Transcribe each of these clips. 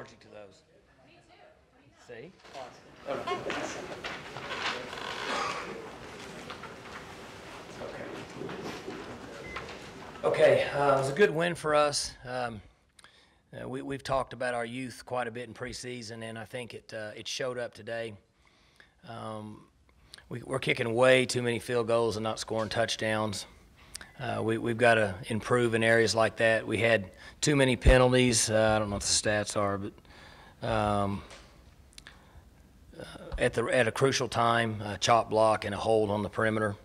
allergic to those. See? Okay, it was a good win for us. We've talked about our youth quite a bit in preseason, and I think it showed up today. We're kicking way too many field goals and not scoring touchdowns. We've got to improve in areas like that. We had too many penalties. I don't know what the stats are, but at a crucial time, a chop block and a hold on the perimeter,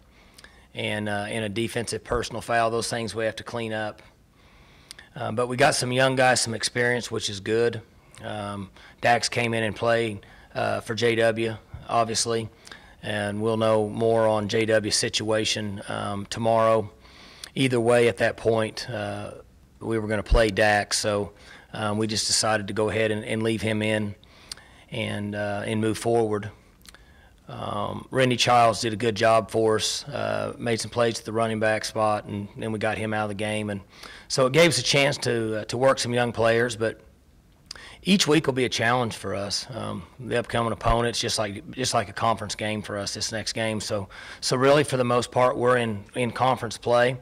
and in a defensive personal foul. Those things we have to clean up. But we got some young guys, some experience, which is good. Dax came in and played for JW, obviously, and we'll know more on JW's situation tomorrow. Either way, at that point, we were going to play Dax, so we just decided to go ahead and leave him in and move forward. Randy Childs did a good job for us, made some plays at the running back spot, and then we got him out of the game. And so it gave us a chance to work some young players, but each week will be a challenge for us. The upcoming opponent's just like a conference game for us this next game. So really, for the most part, we're in conference play,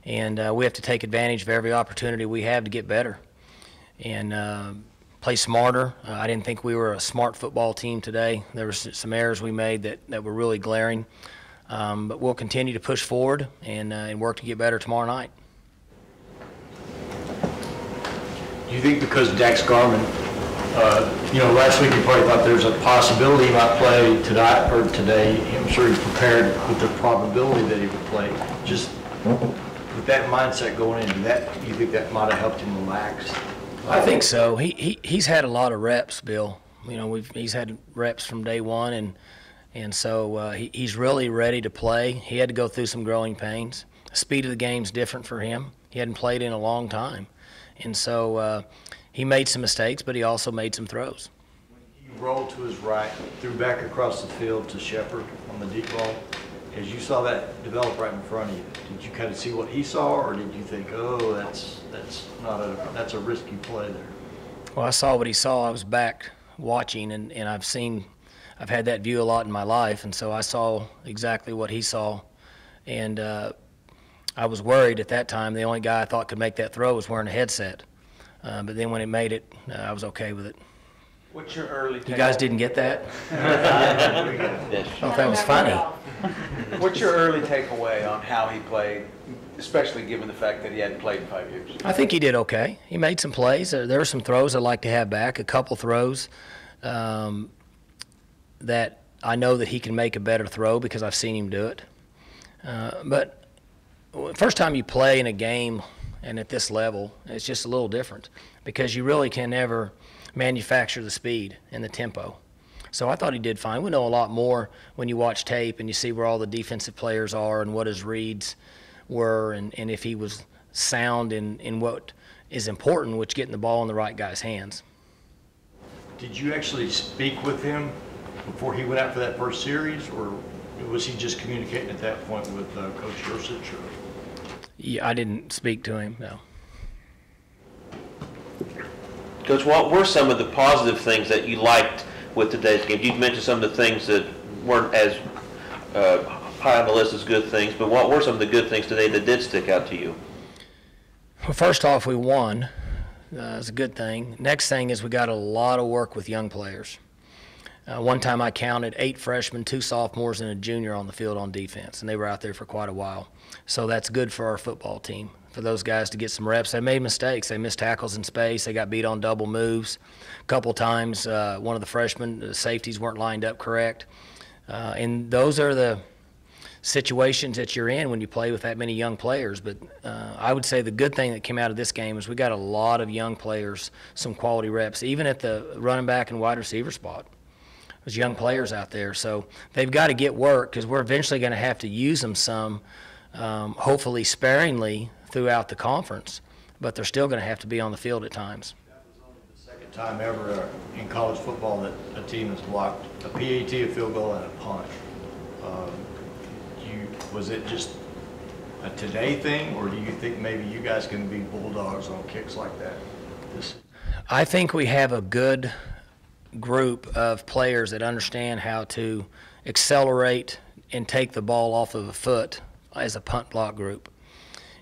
and we have to take advantage of every opportunity we have to get better and play smarter. I didn't think we were a smart football team today. There were some errors we made that were really glaring. But we'll continue to push forward and work to get better tomorrow night. Do you think because Dax Garman, last week you probably thought there's a possibility he might play tonight or today. I'm sure he's prepared with the probability that he would play. Just with that mindset going into that, do you think that might have helped him relax? I think so. He's had a lot of reps, Bill. He's had reps from day one, and so he's really ready to play. He had to go through some growing pains. The speed of the game's different for him. He hadn't played in a long time, and so he made some mistakes, but he also made some throws. When he rolled to his right, threw back across the field to Shepard on the deep ball. As you saw that develop right in front of you, did you kind of see what he saw, or did you think, oh, that's a risky play there? Well, I saw what he saw. I was back watching, and I've had that view a lot in my life, and so I saw exactly what he saw. And I was worried at that time. The only guy I thought could make that throw was wearing a headset. But then when it made it, I was okay with it. What's your early takeaway? You guys didn't get that? I thought that was funny. What's your early takeaway on how he played, especially given the fact that he hadn't played in 5 years? I think he did okay. He made some plays. There were some throws I'd like to have back, a couple throws that I know that he can make a better throw because I've seen him do it. But first time you play in a game and at this level, it's just a little different because you really can never manufacture the speed and the tempo. So I thought he did fine. We know a lot more when you watch tape and you see where all the defensive players are and what his reads were and if he was sound in what is important, which getting the ball in the right guy's hands. Did you actually speak with him before he went out for that first series, or was he just communicating at that point with Coach Yursich? Yeah, I didn't speak to him, no. Coach, what were some of the positive things that you liked with today's game? You mentioned some of the things that weren't as high on the list as good things, but what were some of the good things today that did stick out to you? Well, first off, we won. It's a good thing. Next thing is we got a lot of work with young players. One time I counted 8 freshmen, 2 sophomores, and a junior on the field on defense, and they were out there for quite a while. So that's good for our football team, for those guys to get some reps. They made mistakes. They missed tackles in space. They got beat on double moves. A couple times, one of the freshmen, the safeties weren't lined up correct. And those are the situations that you're in when you play with that many young players. But I would say the good thing that came out of this game is we got a lot of young players, some quality reps, even at the running back and wide receiver spot. There's young players out there, so they've got to get work because we're eventually going to have to use them some, hopefully sparingly throughout the conference, but they're still going to have to be on the field at times. That was only the second time ever in college football that a team has blocked a PAT, a field goal, and a punt. Was it just a today thing, or do you think maybe you guys can be bulldogs on kicks like that? I think we have a good group of players that understand how to accelerate and take the ball off of a foot as a punt block group.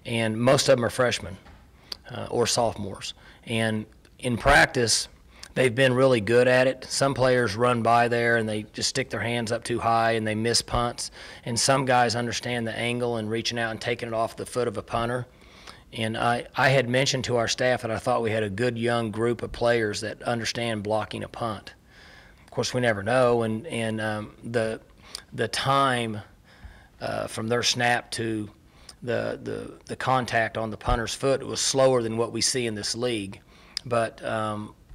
And most of them are freshmen or sophomores. And in practice, they've been really good at it. Some players run by there and they just stick their hands up too high and they miss punts. And some guys understand the angle and reaching out and taking it off the foot of a punter. And I had mentioned to our staff that I thought we had a good young group of players that understand blocking a punt. Of course, we never know, and the time from their snap to the contact on the punter's foot was slower than what we see in this league. But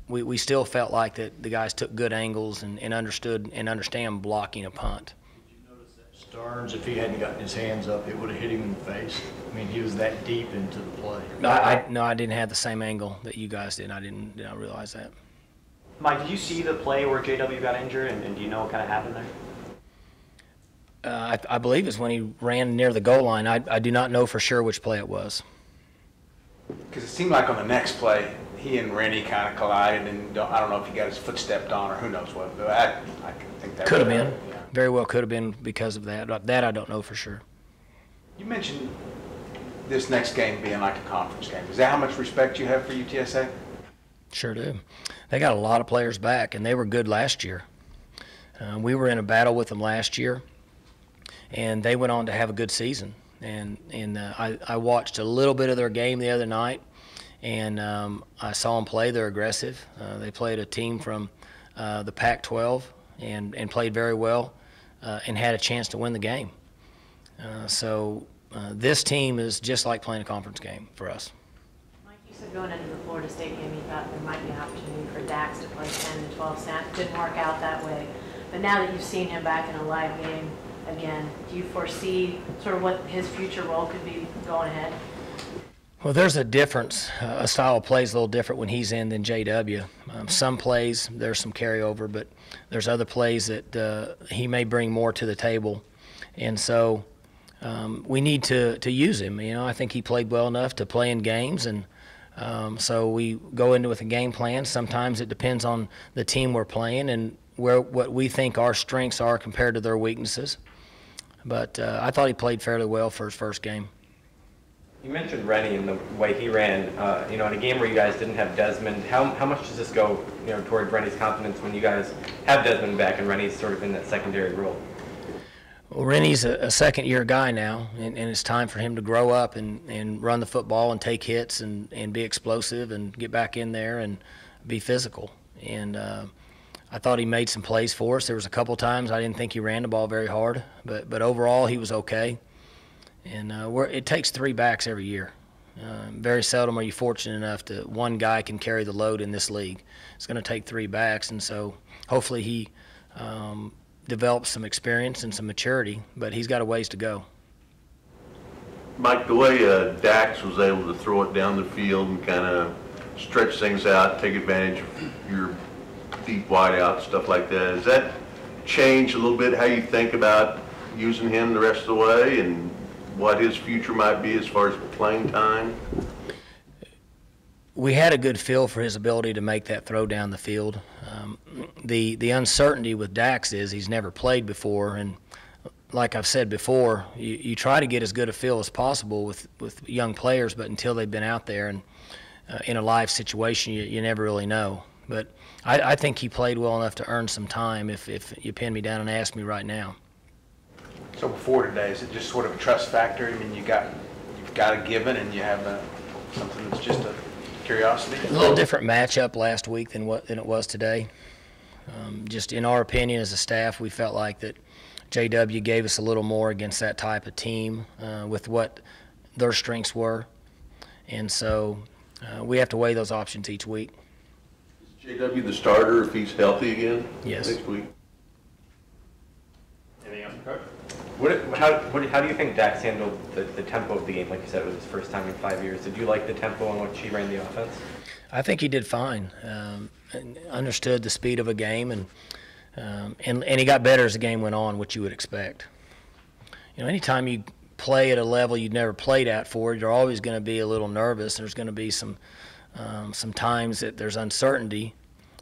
we still felt like that the guys took good angles and understood and understand blocking a punt. Stearns, if he hadn't gotten his hands up, it would have hit him in the face. I mean, he was that deep into the play. No, I didn't have the same angle that you guys did. I did not realize that. Mike, did you see the play where JW got injured, and do you know what kind of happened there? I believe it's when he ran near the goal line. I do not know for sure which play it was. Because it seemed like on the next play, he and Rennie kind of collided, and I don't know if he got his foot stepped on or who knows what, but I think that Could have been. Yeah. Very well could have been because of that. That I don't know for sure. You mentioned this next game being like a conference game. Is that how much respect you have for UTSA? Sure do. They got a lot of players back, and they were good last year. We were in a battle with them last year, and they went on to have a good season. And I watched a little bit of their game the other night, and I saw them play. They're aggressive. They played a team from the Pac-12 and played very well and had a chance to win the game. So this team is just like playing a conference game for us. Mike, you said going into the Florida State game you thought there might be an opportunity for Dax to play 10 to 12 snaps. Didn't work out that way. But now that you've seen him back in a live game again, do you foresee sort of what his future role could be going ahead? Well, there's a difference. A style of play is a little different when he's in than JW. Some plays, there's some carryover, but there's other plays that he may bring more to the table. And so we need to use him. You know, I think he played well enough to play in games, and so we go into with a game plan. Sometimes it depends on the team we're playing and what we think our strengths are compared to their weaknesses. But I thought he played fairly well for his first game. You mentioned Rennie and the way he ran. In a game where you guys didn't have Desmond, how much does this go, toward Rennie's confidence when you guys have Desmond back and Rennie's sort of in that secondary role? Well, Rennie's a second-year guy now, and it's time for him to grow up and run the football and take hits and be explosive and get back in there and be physical. And I thought he made some plays for us. There was a couple times I didn't think he ran the ball very hard, but overall he was okay. And it takes 3 backs every year. Very seldom are you fortunate enough to one guy can carry the load in this league. It's going to take 3 backs, and so hopefully he develops some experience and some maturity, but he's got a ways to go. Mike, the way Dax was able to throw it down the field and kind of stretch things out, take advantage of your deep wide out, stuff like that, does that change a little bit how you think about using him the rest of the way and what his future might be as far as playing time? We had a good feel for his ability to make that throw down the field. The uncertainty with Dax is he's never played before, and like I've said before, you try to get as good a feel as possible with young players, but until they've been out there and in a live situation, you never really know. But I think he played well enough to earn some time if you pin me down and ask me right now. So before today, is it just sort of a trust factor? I mean, you've got a given and you have something that's just a curiosity? A little different matchup last week than it was today. Just in our opinion as a staff, we felt like that JW gave us a little more against that type of team with what their strengths were. And so we have to weigh those options each week. Is JW the starter if he's healthy again? Yes. Next week? Anything else, Coach? How do you think Dax handled the tempo of the game? Like you said, it was his first time in 5 years. Did you like the tempo in which he ran the offense? I think he did fine. And understood the speed of a game, and he got better as the game went on, which you would expect. Anytime you play at a level you'd never played at for, you're always going to be a little nervous. There's going to be some some times that there's uncertainty,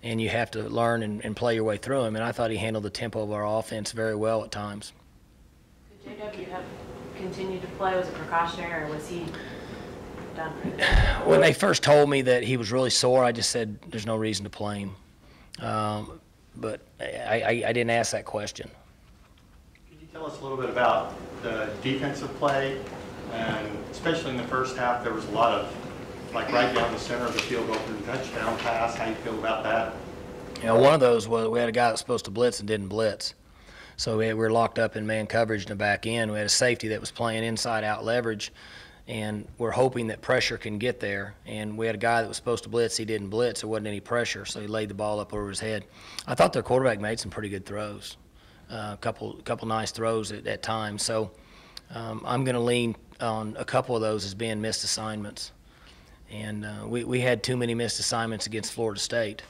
and you have to learn and play your way through them. And I thought he handled the tempo of our offense very well at times. Could JW have continued to play? Was it precautionary, or was he done for the day? When they first told me that he was really sore, I just said there's no reason to play him. But I didn't ask that question. Could you tell us a little bit about the defensive play, and especially in the first half, there was a lot of, like right down the center of the field goal for the touchdown pass. How you feel about that? You know, one of those was we had a guy that was supposed to blitz and didn't blitz. So we were locked up in man coverage in the back end. We had a safety that was playing inside out leverage, and we're hoping that pressure can get there. And we had a guy that was supposed to blitz. He didn't blitz. There wasn't any pressure, so he laid the ball up over his head. I thought their quarterback made some pretty good throws, a couple nice throws at times. So I'm going to lean on a couple of those as being missed assignments. And we had too many missed assignments against Florida State.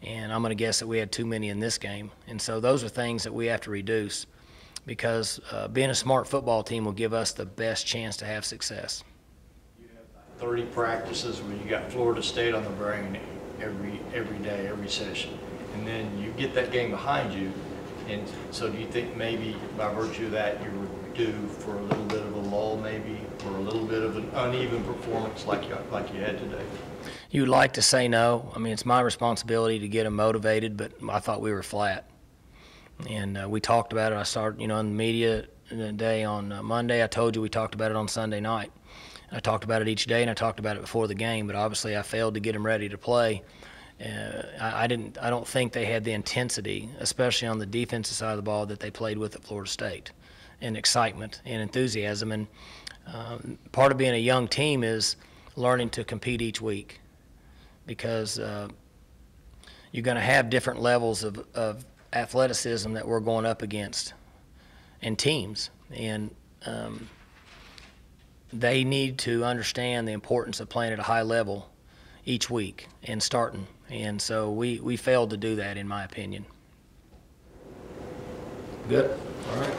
And I'm going to guess that we had too many in this game. And so those are things that we have to reduce, because being a smart football team will give us the best chance to have success. You have 30 practices where you got Florida State on the brain every day, every session. And then you get that game behind you. And so do you think maybe by virtue of that you were due for a little bit of a lull maybe, or a little bit of an uneven performance like you had today? You would like to say no. I mean, it's my responsibility to get them motivated, but I thought we were flat. And we talked about it. I started, in the media day on Monday. I told you we talked about it on Sunday night. I talked about it each day, and I talked about it before the game, but obviously I failed to get them ready to play. I don't think they had the intensity, especially on the defensive side of the ball, that they played with at Florida State, and excitement and enthusiasm. And part of being a young team is learning to compete each week, because you're going to have different levels of athleticism that we're going up against and teams. And they need to understand the importance of playing at a high level each week and starting. And so we failed to do that, in my opinion. Good. All right.